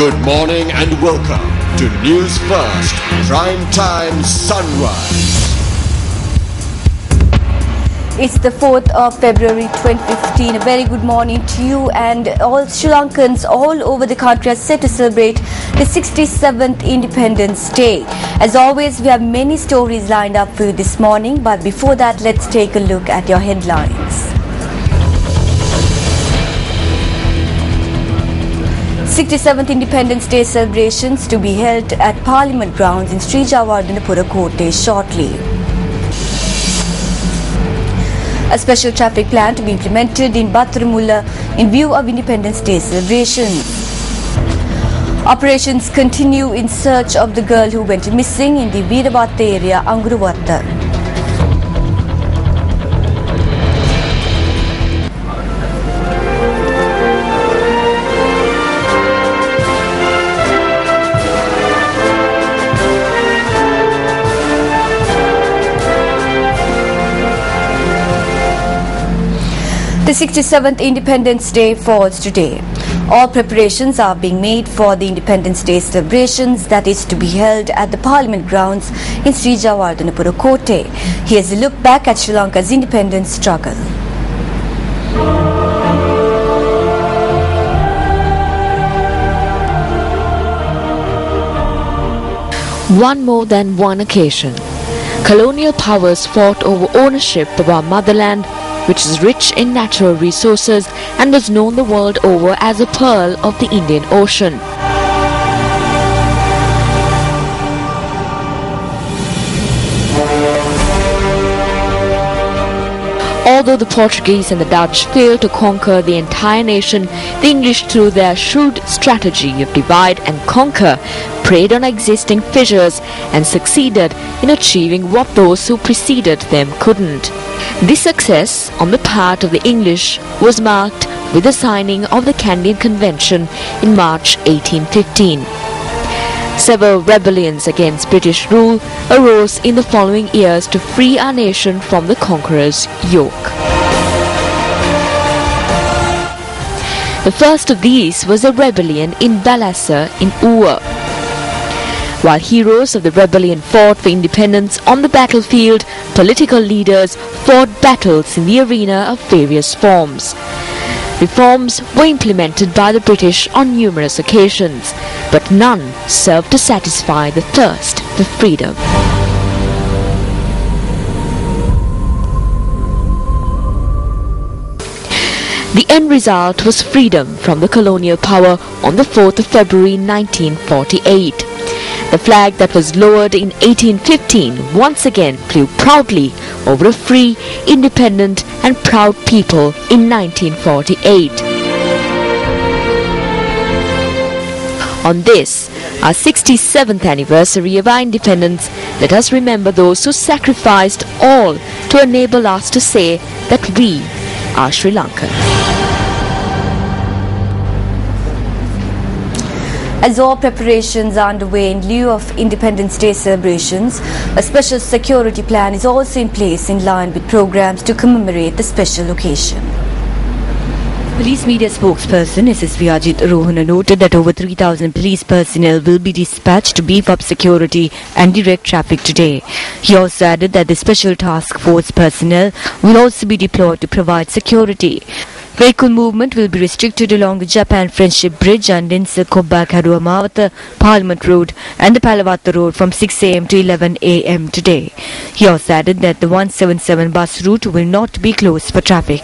Good morning and welcome to News First Prime Time Sunrise. It's the 4th of February 2015. A very good morning to you, and all Sri Lankans all over the country are set to celebrate the 67th Independence Day. As always, we have many stories lined up for you this morning, but before that, let's take a look at your headlines. 67th Independence Day celebrations to be held at Parliament grounds in Sri Javardhanapura Kotte shortly. A special traffic plan to be implemented in Battaramulla in view of Independence Day celebrations. Operations continue in search of the girl who went missing in the Veerabatta area, Anguruvatta. The 67th Independence Day falls today. All preparations are being made for the Independence Day celebrations that is to be held at the Parliament grounds in Sri Javardhanapura Kotte. Here's a look back at Sri Lanka's independence struggle. On more than one occasion, colonial powers fought over ownership of our motherland, which is rich in natural resources and was known the world over as a pearl of the Indian Ocean. Although the Portuguese and the Dutch failed to conquer the entire nation, the English, through their shrewd strategy of divide and conquer, preyed on existing fissures and succeeded in achieving what those who preceded them couldn't. This success on the part of the English was marked with the signing of the Candian Convention in March 1815. Several rebellions against British rule arose in the following years to free our nation from the conqueror's yoke. The first of these was a rebellion in Balassa in Uva. While heroes of the rebellion fought for independence on the battlefield, political leaders fought battles in the arena of various forms. Reforms were implemented by the British on numerous occasions, but none served to satisfy the thirst for freedom. The end result was freedom from the colonial power on the 4th of February 1948. The flag that was lowered in 1815 once again flew proudly over a free, independent and proud people in 1948. On this, our 67th anniversary of our independence, let us remember those who sacrificed all to enable us to say that we are Sri Lanka. As all preparations are underway in lieu of Independence Day celebrations, a special security plan is also in place in line with programs to commemorate the special occasion. Police media spokesperson SSV Ajit Rohana noted that over 3,000 police personnel will be dispatched to beef up security and direct traffic today. He also added that the special task force personnel will also be deployed to provide security. Vehicle movement will be restricted along the Japan Friendship Bridge and Insa Kobba Karua Mawata Parliament Road and the Palavatta Road from 6 a.m. to 11 a.m. today. He also added that the 177 bus route will not be closed for traffic.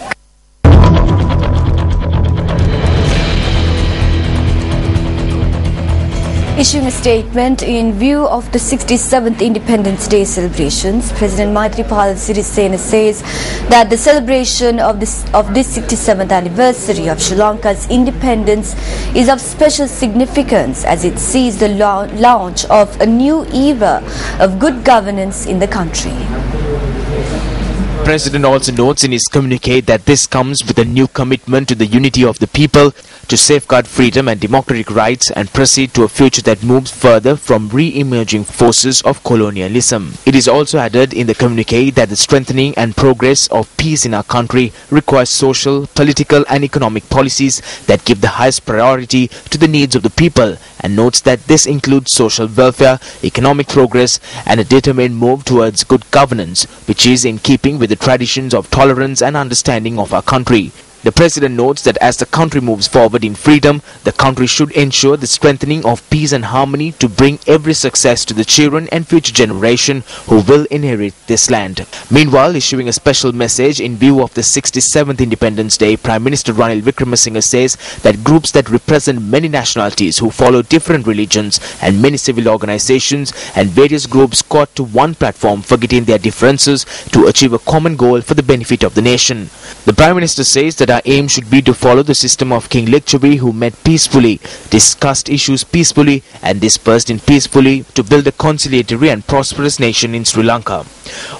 Issuing a statement in view of the 67th Independence Day celebrations, President Maithripala Sirisena says that the celebration of this 67th anniversary of Sri Lanka's independence is of special significance as it sees the launch of a new era of good governance in the country. The President also notes in his communique that this comes with a new commitment to the unity of the people, to safeguard freedom and democratic rights and proceed to a future that moves further from re-emerging forces of colonialism. It is also added in the communique that the strengthening and progress of peace in our country requires social, political and economic policies that give the highest priority to the needs of the people, and notes that this includes social welfare, economic progress and a determined move towards good governance, which is in keeping with the traditions of tolerance and understanding of our country. The President notes that as the country moves forward in freedom, the country should ensure the strengthening of peace and harmony to bring every success to the children and future generation who will inherit this land. Meanwhile, issuing a special message in view of the 67th Independence Day, Prime Minister Ranil Wickremesinghe says that groups that represent many nationalities who follow different religions and many civil organizations and various groups got to one platform, forgetting their differences to achieve a common goal for the benefit of the nation. The Prime Minister says that our aim should be to follow the system of King Lichavi, who met peacefully, discussed issues peacefully and dispersed in peacefully to build a conciliatory and prosperous nation in Sri Lanka.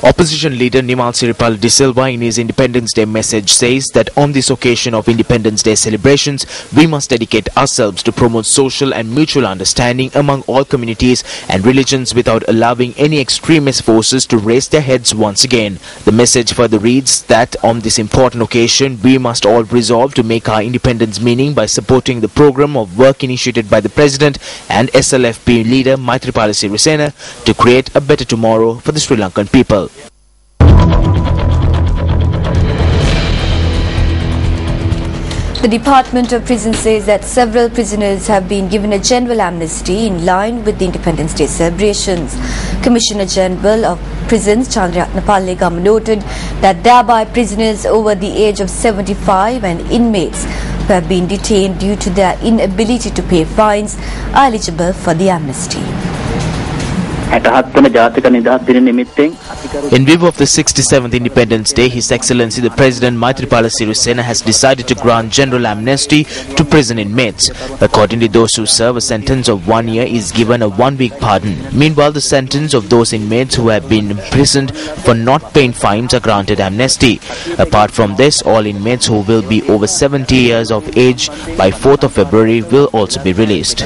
Opposition leader Nimal Siripala De Silva in his Independence Day message says that on this occasion of Independence Day celebrations, we must dedicate ourselves to promote social and mutual understanding among all communities and religions without allowing any extremist forces to raise their heads once again. The message further reads that on this important occasion, we must all resolve to make our independence meaning by supporting the program of work initiated by the President and SLFP leader Maithripala Sirisena to create a better tomorrow for the Sri Lankan people. The Department of Prison says that several prisoners have been given a general amnesty in line with the Independence Day celebrations. Commissioner General of Prisons Chandratna Pallegam noted that thereby prisoners over the age of 75 and inmates who have been detained due to their inability to pay fines are eligible for the amnesty. In view of the 67th Independence Day, His Excellency the President Maithripala Sirisena has decided to grant general amnesty to prison inmates. Accordingly, those who serve a sentence of 1 year is given a 1-week pardon. Meanwhile, the sentence of those inmates who have been imprisoned for not paying fines are granted amnesty. Apart from this, all inmates who will be over 70 years of age by 4th of February will also be released.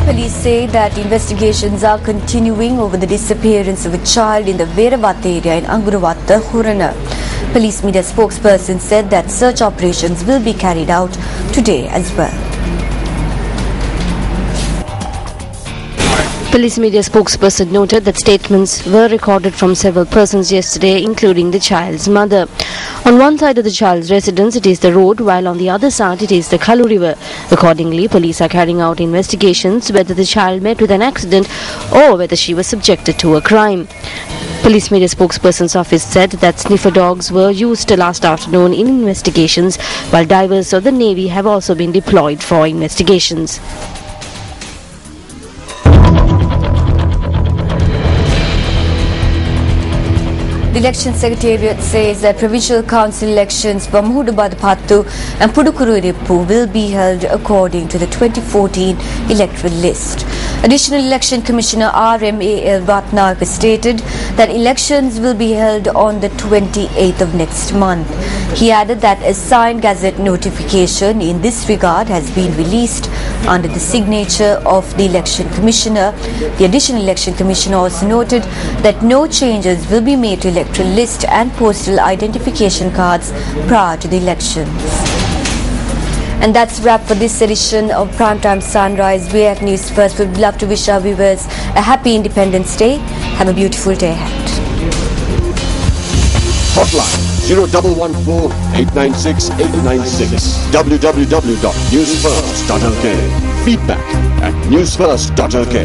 Police say that investigations are continuing over the disappearance of a child in the Veeravat area in Anguravatta, Hurana. Police media spokesperson said that search operations will be carried out today as well. Police media spokesperson noted that statements were recorded from several persons yesterday, including the child's mother. On one side of the child's residence, it is the road, while on the other side, it is the Kalu River. Accordingly, police are carrying out investigations whether the child met with an accident or whether she was subjected to a crime. Police media spokesperson's office said that sniffer dogs were used last afternoon in investigations, while divers of the Navy have also been deployed for investigations. The Election Secretariat says that provincial council elections for Muhudubadapattu and Pudukururippu will be held according to the 2014 electoral list. Additional Election Commissioner RMAL Vatnaka stated that elections will be held on the 28th of next month. He added that a signed gazette notification in this regard has been released under the signature of the Election Commissioner. The Additional Election Commissioner also noted that no changes will be made to electoral list and postal identification cards prior to the elections. And that's a wrap for this edition of Primetime Sunrise. We at News First would love to wish our viewers a happy Independence Day. Have a beautiful day ahead. Hotline 0114 896 896. www.newsfirst.lk. Feedback at newsfirst.lk.